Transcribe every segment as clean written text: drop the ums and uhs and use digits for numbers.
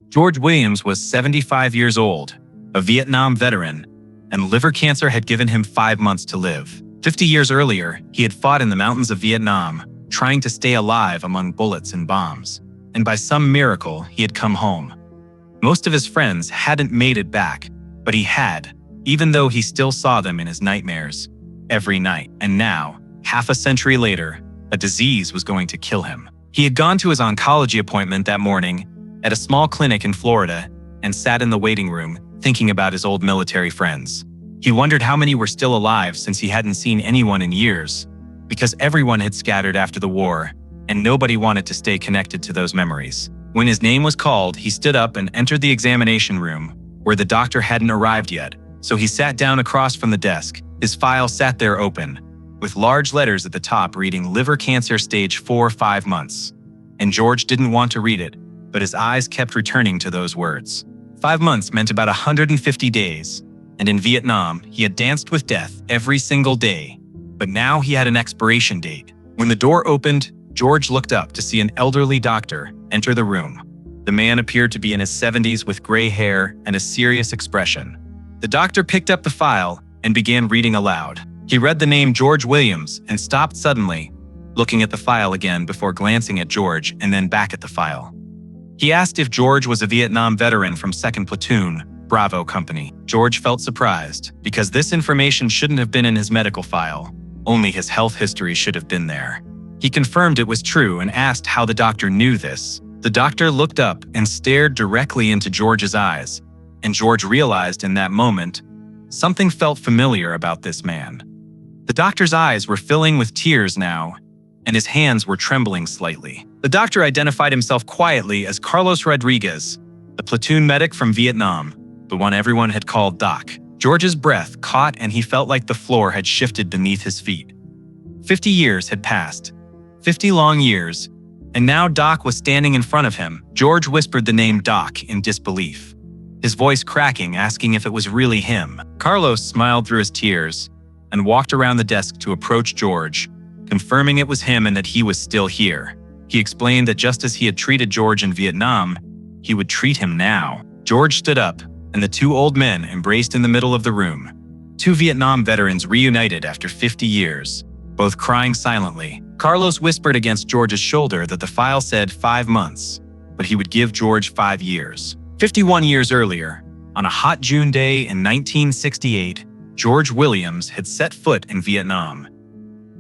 George Williams was 75 years old, a Vietnam veteran, and liver cancer had given him 5 months to live. 50 years earlier, he had fought in the mountains of Vietnam, trying to stay alive among bullets and bombs. And by some miracle, he had come home. Most of his friends hadn't made it back, but he had, even though he still saw them in his nightmares every night. And now, half a century later, a disease was going to kill him. He had gone to his oncology appointment that morning at a small clinic in Florida and sat in the waiting room thinking about his old military friends. He wondered how many were still alive since he hadn't seen anyone in years, because everyone had scattered after the war and nobody wanted to stay connected to those memories. When his name was called, he stood up and entered the examination room, where the doctor hadn't arrived yet. So he sat down across from the desk. His file sat there open, with large letters at the top reading liver cancer stage 4, 5 months. And George didn't want to read it, but his eyes kept returning to those words. 5 months meant about 150 days, and in Vietnam, he had danced with death every single day. But now he had an expiration date. When the door opened, George looked up to see an elderly doctor enter the room. The man appeared to be in his 70s with gray hair and a serious expression. The doctor picked up the file and began reading aloud. He read the name George Williams and stopped suddenly, looking at the file again before glancing at George and then back at the file. He asked if George was a Vietnam veteran from 2nd Platoon, Bravo Company. George felt surprised, because this information shouldn't have been in his medical file. Only his health history should have been there. He confirmed it was true and asked how the doctor knew this. The doctor looked up and stared directly into George's eyes, and George realized in that moment, something felt familiar about this man. The doctor's eyes were filling with tears now, and his hands were trembling slightly. The doctor identified himself quietly as Carlos Rodriguez, the platoon medic from Vietnam, the one everyone had called Doc. George's breath caught and he felt like the floor had shifted beneath his feet. 50 years had passed. 50 long years, and now Doc was standing in front of him. George whispered the name Doc in disbelief, his voice cracking, asking if it was really him. Carlos smiled through his tears and walked around the desk to approach George, confirming it was him and that he was still here. He explained that just as he had treated George in Vietnam, he would treat him now. George stood up, and the two old men embraced in the middle of the room. Two Vietnam veterans reunited after 50 years, both crying silently. Carlos whispered against George's shoulder that the file said 5 months, but he would give George 5 years. 51 years earlier, on a hot June day in 1968, George Williams had set foot in Vietnam.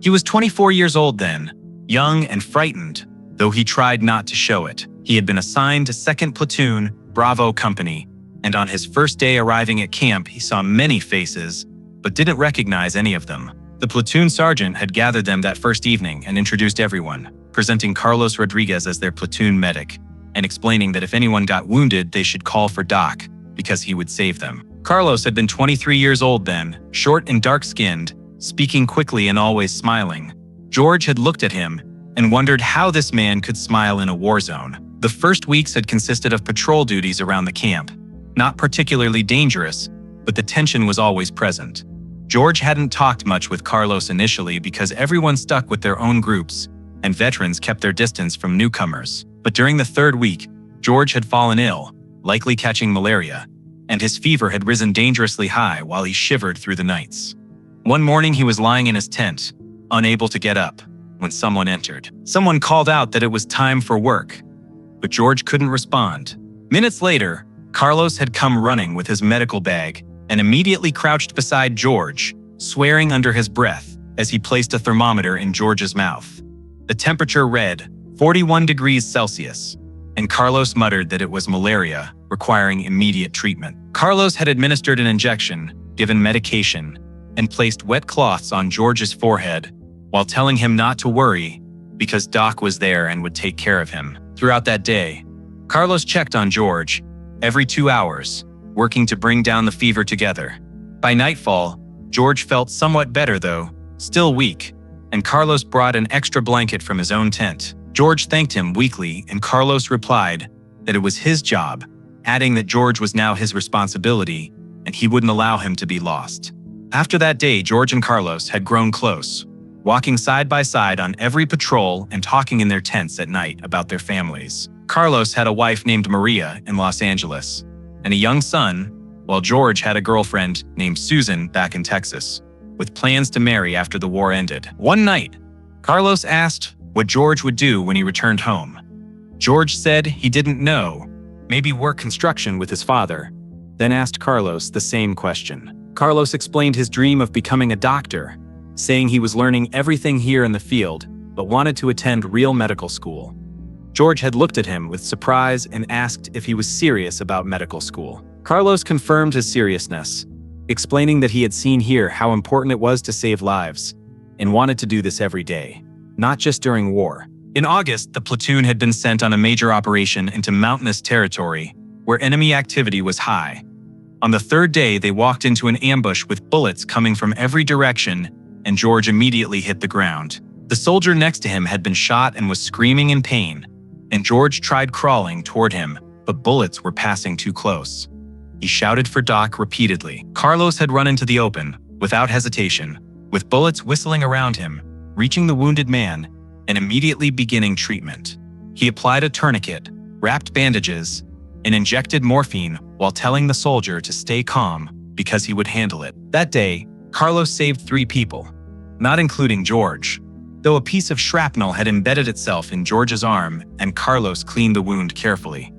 He was 24 years old then, young and frightened, though he tried not to show it. He had been assigned to 2nd Platoon, Bravo Company, and on his first day arriving at camp, he saw many faces, but didn't recognize any of them. The platoon sergeant had gathered them that first evening and introduced everyone, presenting Carlos Rodriguez as their platoon medic, and explaining that if anyone got wounded, they should call for Doc, because he would save them. Carlos had been 23 years old then, short and dark-skinned, speaking quickly and always smiling. George had looked at him and wondered how this man could smile in a war zone. The first weeks had consisted of patrol duties around the camp, not particularly dangerous, but the tension was always present. George hadn't talked much with Carlos initially because everyone stuck with their own groups, and veterans kept their distance from newcomers. But during the 3rd week, George had fallen ill, likely catching malaria, and his fever had risen dangerously high while he shivered through the nights. One morning he was lying in his tent, unable to get up, when someone entered. Someone called out that it was time for work, but George couldn't respond. Minutes later, Carlos had come running with his medical bag and immediately crouched beside George, swearing under his breath as he placed a thermometer in George's mouth. The temperature read 41 degrees Celsius, and Carlos muttered that it was malaria, requiring immediate treatment. Carlos had administered an injection, given medication, and placed wet cloths on George's forehead while telling him not to worry because Doc was there and would take care of him. Throughout that day, Carlos checked on George every 2 hours, working to bring down the fever together. By nightfall, George felt somewhat better though, still weak, and Carlos brought an extra blanket from his own tent. George thanked him weakly, and Carlos replied that it was his job, adding that George was now his responsibility and he wouldn't allow him to be lost. After that day, George and Carlos had grown close, walking side by side on every patrol and talking in their tents at night about their families. Carlos had a wife named Maria in Los Angeles, and a young son, while George had a girlfriend named Susan back in Texas, with plans to marry after the war ended. One night, Carlos asked what George would do when he returned home. George said he didn't know, maybe work construction with his father, then asked Carlos the same question. Carlos explained his dream of becoming a doctor, saying he was learning everything here in the field, but wanted to attend real medical school. George had looked at him with surprise and asked if he was serious about medical school. Carlos confirmed his seriousness, explaining that he had seen here how important it was to save lives, and wanted to do this every day, not just during war. In August, the platoon had been sent on a major operation into mountainous territory, where enemy activity was high. On the third day, they walked into an ambush with bullets coming from every direction, and George immediately hit the ground. The soldier next to him had been shot and was screaming in pain, and George tried crawling toward him, but bullets were passing too close. He shouted for Doc repeatedly. Carlos had run into the open, without hesitation, with bullets whistling around him, reaching the wounded man, and immediately beginning treatment. He applied a tourniquet, wrapped bandages, and injected morphine while telling the soldier to stay calm because he would handle it. That day, Carlos saved 3 people, not including George, though a piece of shrapnel had embedded itself in George's arm and Carlos cleaned the wound carefully.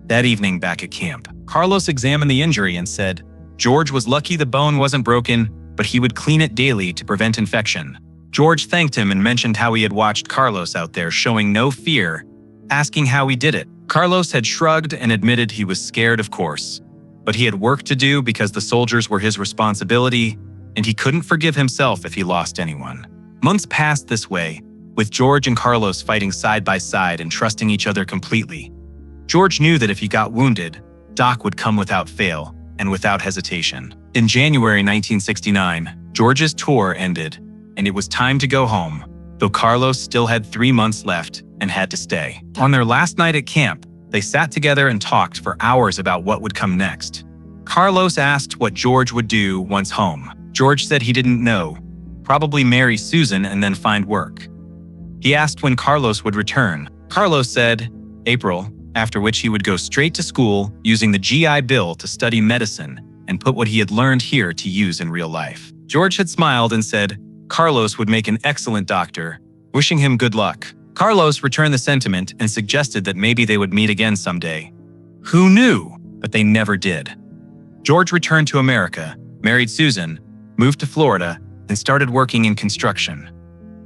That evening back at camp, Carlos examined the injury and said, George was lucky the bone wasn't broken, but he would clean it daily to prevent infection. George thanked him and mentioned how he had watched Carlos out there showing no fear, asking how he did it. Carlos had shrugged and admitted he was scared, of course, but he had work to do because the soldiers were his responsibility, and he couldn't forgive himself if he lost anyone. Months passed this way, with George and Carlos fighting side by side and trusting each other completely. George knew that if he got wounded, Doc would come without fail and without hesitation. In January 1969, George's tour ended, and it was time to go home, though Carlos still had 3 months left and had to stay. On their last night at camp, they sat together and talked for hours about what would come next. Carlos asked what George would do once home. George said he didn't know, probably marry Susan and then find work. He asked when Carlos would return. Carlos said, April, after which he would go straight to school using the GI Bill to study medicine and put what he had learned here to use in real life. George had smiled and said Carlos would make an excellent doctor, wishing him good luck. Carlos returned the sentiment and suggested that maybe they would meet again someday. Who knew? But they never did. George returned to America, married Susan, moved to Florida, and started working in construction.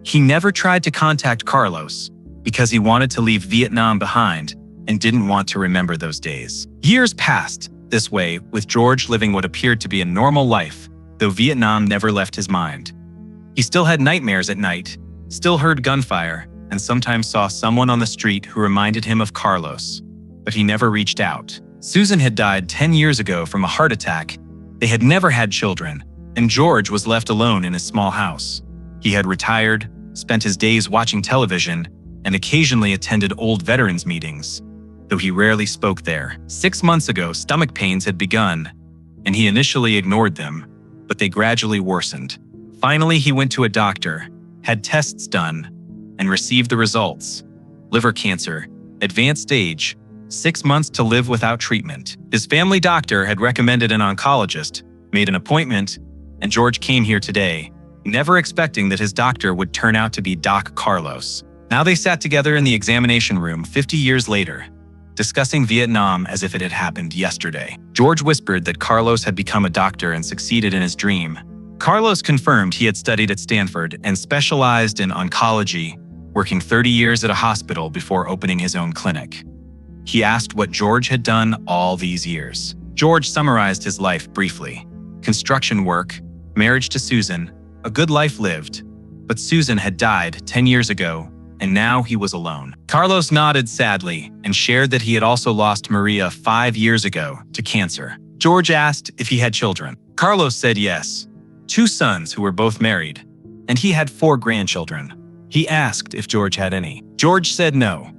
He never tried to contact Carlos because he wanted to leave Vietnam behind and didn't want to remember those days. Years passed this way, with George living what appeared to be a normal life, though Vietnam never left his mind. He still had nightmares at night, still heard gunfire, and sometimes saw someone on the street who reminded him of Carlos, but he never reached out. Susan had died 10 years ago from a heart attack. They had never had children, and George was left alone in his small house. He had retired, spent his days watching television, and occasionally attended old veterans meetings, though he rarely spoke there. 6 months ago, stomach pains had begun, and he initially ignored them, but they gradually worsened. Finally, he went to a doctor, had tests done, and received the results. Liver cancer, advanced stage, 6 months to live without treatment. His family doctor had recommended an oncologist, made an appointment, and George came here today, never expecting that his doctor would turn out to be Doc Carlos. Now they sat together in the examination room 50 years later, discussing Vietnam as if it had happened yesterday. George whispered that Carlos had become a doctor and succeeded in his dream. Carlos confirmed he had studied at Stanford and specialized in oncology, working 30 years at a hospital before opening his own clinic. He asked what George had done all these years. George summarized his life briefly. Construction work, marriage to Susan, a good life lived, but Susan had died 10 years ago, and now he was alone. Carlos nodded sadly and shared that he had also lost Maria 5 years ago to cancer. George asked if he had children. Carlos said yes, 2 sons who were both married, and he had 4 grandchildren. He asked if George had any. George said no.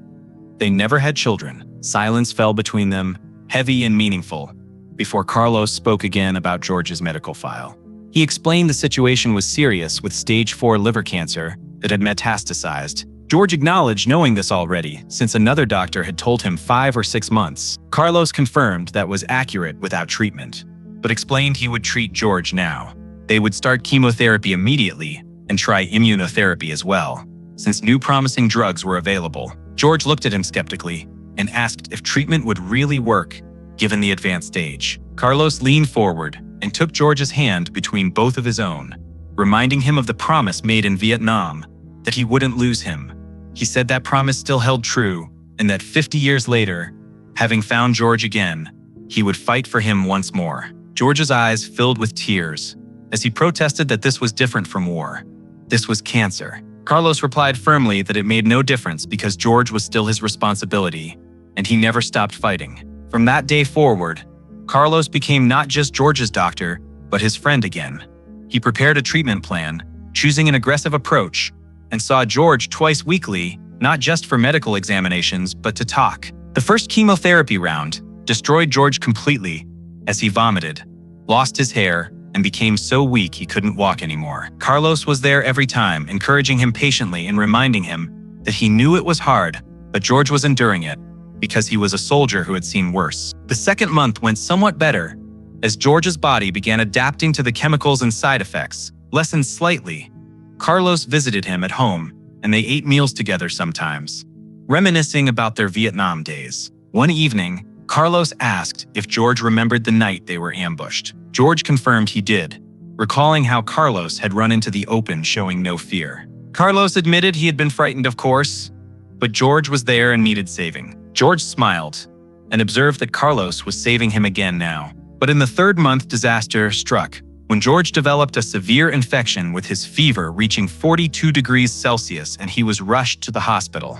They never had children. Silence fell between them, heavy and meaningful, before Carlos spoke again about George's medical file. He explained the situation was serious with stage 4 liver cancer that had metastasized, George acknowledged knowing this already, since another doctor had told him 5 or 6 months. Carlos confirmed that was accurate without treatment, but explained he would treat George now. They would start chemotherapy immediately and try immunotherapy as well, since new promising drugs were available. George looked at him skeptically and asked if treatment would really work, given the advanced stage. Carlos leaned forward and took George's hand between both of his own, reminding him of the promise made in Vietnam, that he wouldn't lose him. He said that promise still held true, and that 50 years later, having found George again, he would fight for him once more. George's eyes filled with tears as he protested that this was different from war. This was cancer. Carlos replied firmly that it made no difference because George was still his responsibility, and he never stopped fighting. From that day forward, Carlos became not just George's doctor, but his friend again. He prepared a treatment plan, choosing an aggressive approach, and saw George twice weekly, not just for medical examinations, but to talk. The first chemotherapy round destroyed George completely as he vomited, lost his hair, and became so weak he couldn't walk anymore. Carlos was there every time, encouraging him patiently and reminding him that he knew it was hard, but George was enduring it because he was a soldier who had seen worse. The second month went somewhat better as George's body began adapting to the chemicals and side effects, lessened slightly. Carlos visited him at home, and they ate meals together sometimes, reminiscing about their Vietnam days. One evening, Carlos asked if George remembered the night they were ambushed. George confirmed he did, recalling how Carlos had run into the open showing no fear. Carlos admitted he had been frightened, of course, but George was there and needed saving. George smiled and observed that Carlos was saving him again now. But in the third-month, disaster struck when George developed a severe infection with his fever reaching 42 degrees Celsius and he was rushed to the hospital.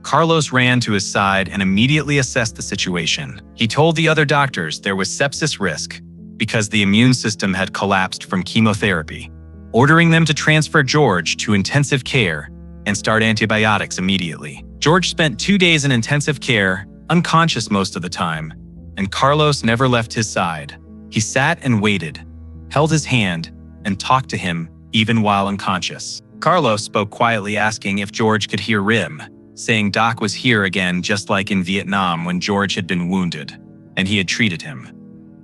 Carlos ran to his side and immediately assessed the situation. He told the other doctors there was sepsis risk because the immune system had collapsed from chemotherapy, ordering them to transfer George to intensive care and start antibiotics immediately. George spent 2 days in intensive care, unconscious most of the time, and Carlos never left his side. He sat and waited, held his hand, and talked to him even while unconscious. Carlos spoke quietly, asking if George could hear him, saying Doc was here again just like in Vietnam when George had been wounded, and he had treated him.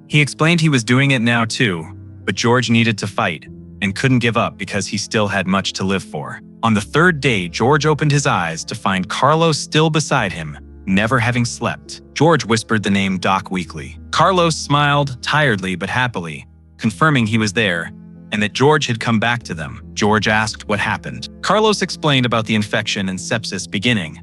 He explained he was doing it now too, but George needed to fight and couldn't give up because he still had much to live for. On the third day, George opened his eyes to find Carlos still beside him, never having slept. George whispered the name Doc weakly. Carlos smiled, tiredly but happily, confirming he was there and that George had come back to them. George asked what happened. Carlos explained about the infection and sepsis beginning,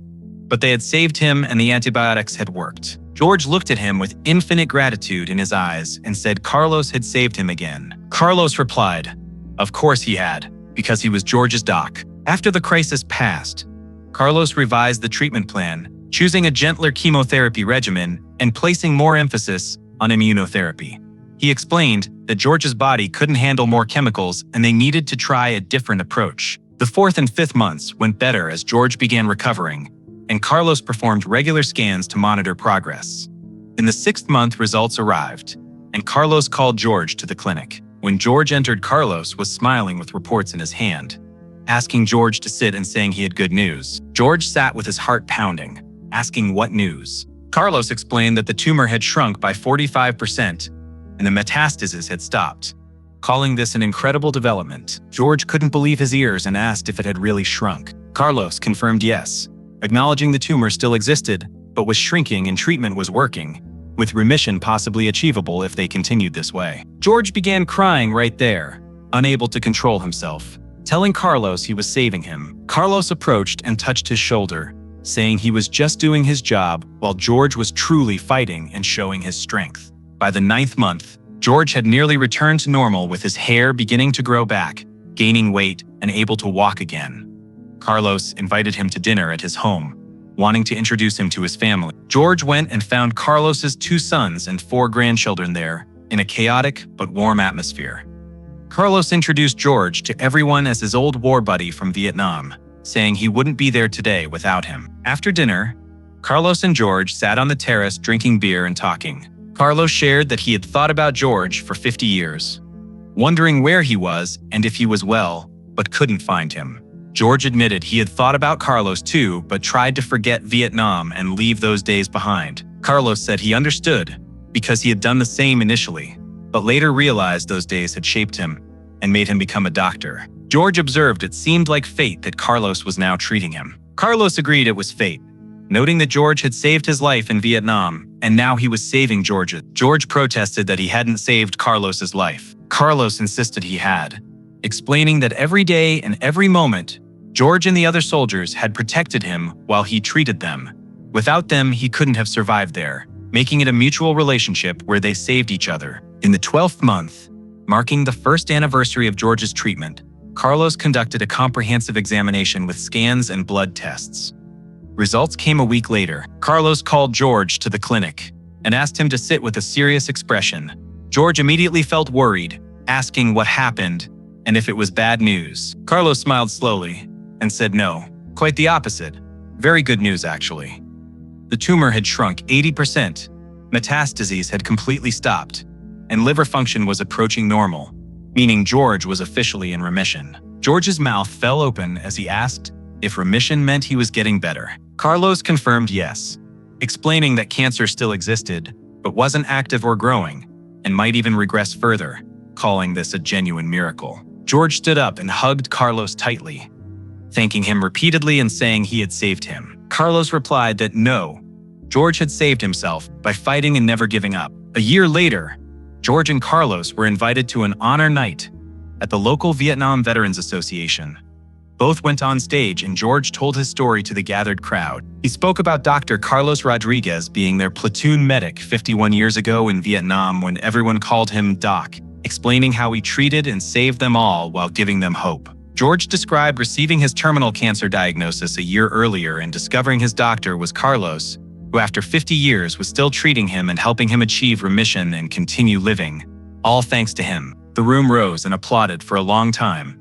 but they had saved him and the antibiotics had worked. George looked at him with infinite gratitude in his eyes and said Carlos had saved him again. Carlos replied, of course he had, because he was George's doc. After the crisis passed, Carlos revised the treatment plan, choosing a gentler chemotherapy regimen and placing more emphasis on immunotherapy. He explained that George's body couldn't handle more chemicals and they needed to try a different approach. The 4th and 5th months went better as George began recovering, and Carlos performed regular scans to monitor progress. In the 6th month, results arrived, and Carlos called George to the clinic. When George entered, Carlos was smiling with reports in his hand, asking George to sit and saying he had good news. George sat with his heart pounding, asking what news. Carlos explained that the tumor had shrunk by 45% and the metastases had stopped, calling this an incredible development. George couldn't believe his ears and asked if it had really shrunk. Carlos confirmed yes, acknowledging the tumor still existed, but was shrinking and treatment was working, with remission possibly achievable if they continued this way. George began crying right there, unable to control himself, telling Carlos he was saving him. Carlos approached and touched his shoulder, saying he was just doing his job while George was truly fighting and showing his strength. By the 9th month, George had nearly returned to normal with his hair beginning to grow back, gaining weight, and able to walk again. Carlos invited him to dinner at his home, wanting to introduce him to his family. George went and found Carlos's 2 sons and 4 grandchildren there, in a chaotic but warm atmosphere. Carlos introduced George to everyone as his old war buddy from Vietnam, saying he wouldn't be there today without him. After dinner, Carlos and George sat on the terrace drinking beer and talking. Carlos shared that he had thought about George for 50 years, wondering where he was and if he was well, but couldn't find him. George admitted he had thought about Carlos too, but tried to forget Vietnam and leave those days behind. Carlos said he understood because he had done the same initially, but later realized those days had shaped him and made him become a doctor. George observed it seemed like fate that Carlos was now treating him. Carlos agreed it was fate, noting that George had saved his life in Vietnam, and now he was saving George's. George protested that he hadn't saved Carlos's life. Carlos insisted he had, explaining that every day and every moment, George and the other soldiers had protected him while he treated them. Without them, he couldn't have survived there, making it a mutual relationship where they saved each other. In the 12th month, marking the first anniversary of George's treatment, Carlos conducted a comprehensive examination with scans and blood tests. Results came a week later. Carlos called George to the clinic and asked him to sit with a serious expression. George immediately felt worried, asking what happened and if it was bad news. Carlos smiled slowly and said no, quite the opposite. Very good news, actually. The tumor had shrunk 80%, metastases had completely stopped, and liver function was approaching normal, meaning George was officially in remission. George's mouth fell open as he asked if remission meant he was getting better. Carlos confirmed yes, explaining that cancer still existed, but wasn't active or growing, and might even regress further, calling this a genuine miracle. George stood up and hugged Carlos tightly, thanking him repeatedly and saying he had saved him. Carlos replied that no, George had saved himself by fighting and never giving up. A year later, George and Carlos were invited to an honor night at the local Vietnam Veterans Association. Both went on stage and George told his story to the gathered crowd. He spoke about Dr. Carlos Rodriguez being their platoon medic 51 years ago in Vietnam when everyone called him Doc, explaining how he treated and saved them all while giving them hope. George described receiving his terminal cancer diagnosis a year earlier and discovering his doctor was Carlos, who after 50 years was still treating him and helping him achieve remission and continue living, all thanks to him. The room rose and applauded for a long time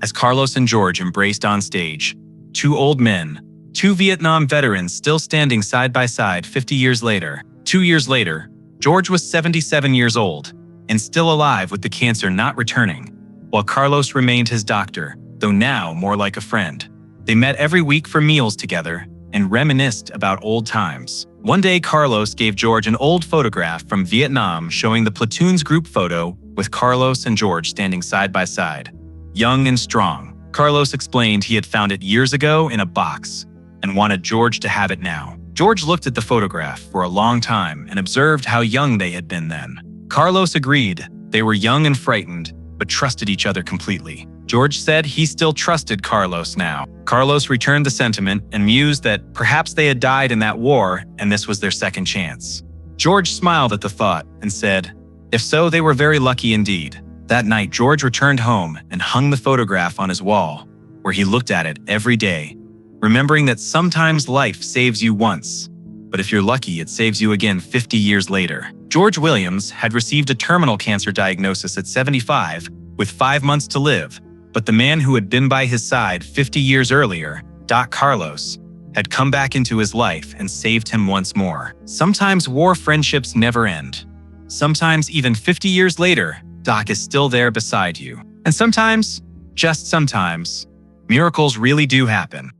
as Carlos and George embraced on stage. Two old men, two Vietnam veterans still standing side by side 50 years later. 2 years later, George was 77 years old and still alive with the cancer not returning, while Carlos remained his doctor, though now more like a friend. They met every week for meals together and reminisced about old times. One day, Carlos gave George an old photograph from Vietnam showing the platoon's group photo with Carlos and George standing side by side, young and strong. Carlos explained he had found it years ago in a box and wanted George to have it now. George looked at the photograph for a long time and observed how young they had been then. Carlos agreed they were young and frightened, but trusted each other completely. George said he still trusted Carlos now. Carlos returned the sentiment and mused that perhaps they had died in that war and this was their second chance. George smiled at the thought and said, if so, they were very lucky indeed. That night, George returned home and hung the photograph on his wall, where he looked at it every day, remembering that sometimes life saves you once, but if you're lucky, it saves you again 50 years later. George Williams had received a terminal cancer diagnosis at 75, with 5 months to live, but the man who had been by his side 50 years earlier, Doc Carlos, had come back into his life and saved him once more. Sometimes war friendships never end. Sometimes even 50 years later, Doc is still there beside you. And sometimes, just sometimes, miracles really do happen.